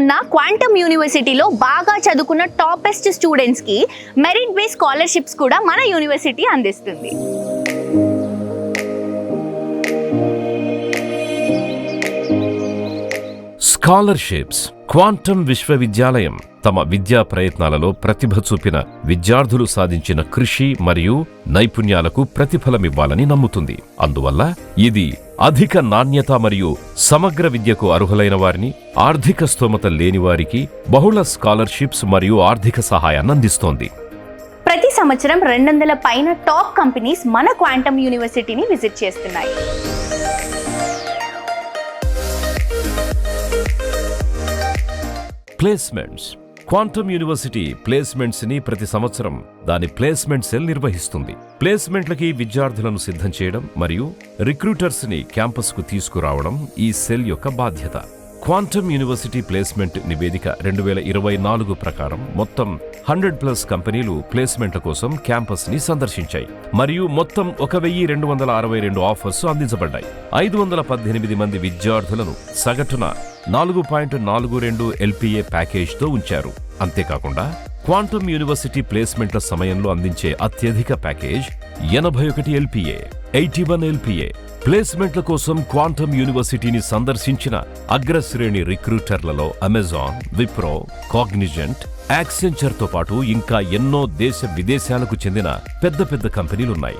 ఉన్న క్వాంటమ్ యూనివర్సిటీలో బాగా చదువుకున్న టాపెస్ట్ స్టూడెంట్స్కి మెరిట్ బేస్ స్కాలర్షిప్స్ కూడా మన యూనివర్సిటీ అందిస్తుంది. స్కాలర్షిప్స్. క్వాంటమ్ విశ్వవిద్యాలయం తమ విద్యా ప్రయత్నాలలో ప్రతిభ చూపిన విద్యార్థులు సాధించిన కృషి మరియు నైపుణ్యాలకు ప్రతిఫలమివ్వాలని నమ్ముతుంది. అందువల్ల ఇది అధిక నాణ్యత మరియు సమగ్ర విద్యకు అర్హులైన వారిని, ఆర్థిక స్తోమత లేని వారికి బహుళ స్కాలర్షిప్స్ మరియు ఆర్థిక సహాయాన్ని అందిస్తోంది. ప్రతి సంవత్సరం 200 పైన టాప్ కంపెనీస్ మన క్వాంటమ్ యూనివర్సిటీని విజిట్ చేస్తున్నాయి. ప్లేస్మెంట్స్. క్వాంటమ్ యూనివర్సిటీ ప్లేస్మెంట్స్ ని ప్రతి సంవత్సరం దాని ప్లేస్మెంట్ సెల్ నిర్వహిస్తుంది. ప్లేస్మెంట్లకి విద్యార్థులను సిద్ధం చేయడం మరియు రిక్రూటర్స్ ని క్యాంపస్ కు తీసుకురావడం ఈ సెల్ యొక్క బాధ్యత. క్వాంటమ్ యూనివర్సిటీ ప్లేస్మెంట్ నివేదిక 2024 ప్రకారం మొత్తం 100+ కంపెనీలు ప్లేస్మెంట్ల కోసం క్యాంపస్ ని సందర్శించాయి మరియు మొత్తం 1262 ఆఫర్స్ అందించబడ్డాయి. 518 మంది విద్యార్థులను సగటున 4.42 LPA ప్యాకేజ్తో ఉంచారు. అంతేకాకుండా క్వాంటమ్ యూనివర్సిటీ ప్లేస్మెంట్ల సమయంలో అందించే అత్యధిక ప్యాకేజ్ 81 LPA, 81 LPA. ప్లేస్మెంట్ల కోసం క్వాంటమ్ యూనివర్సిటీని సందర్శించిన అగ్రశ్రేణి రిక్రూటర్లలో అమెజాన్, విప్రో, కాగ్నిజెంట్, యాక్సెంచర్తో పాటు ఇంకా ఎన్నో దేశ విదేశాలకు చెందిన పెద్ద కంపెనీలున్నాయి.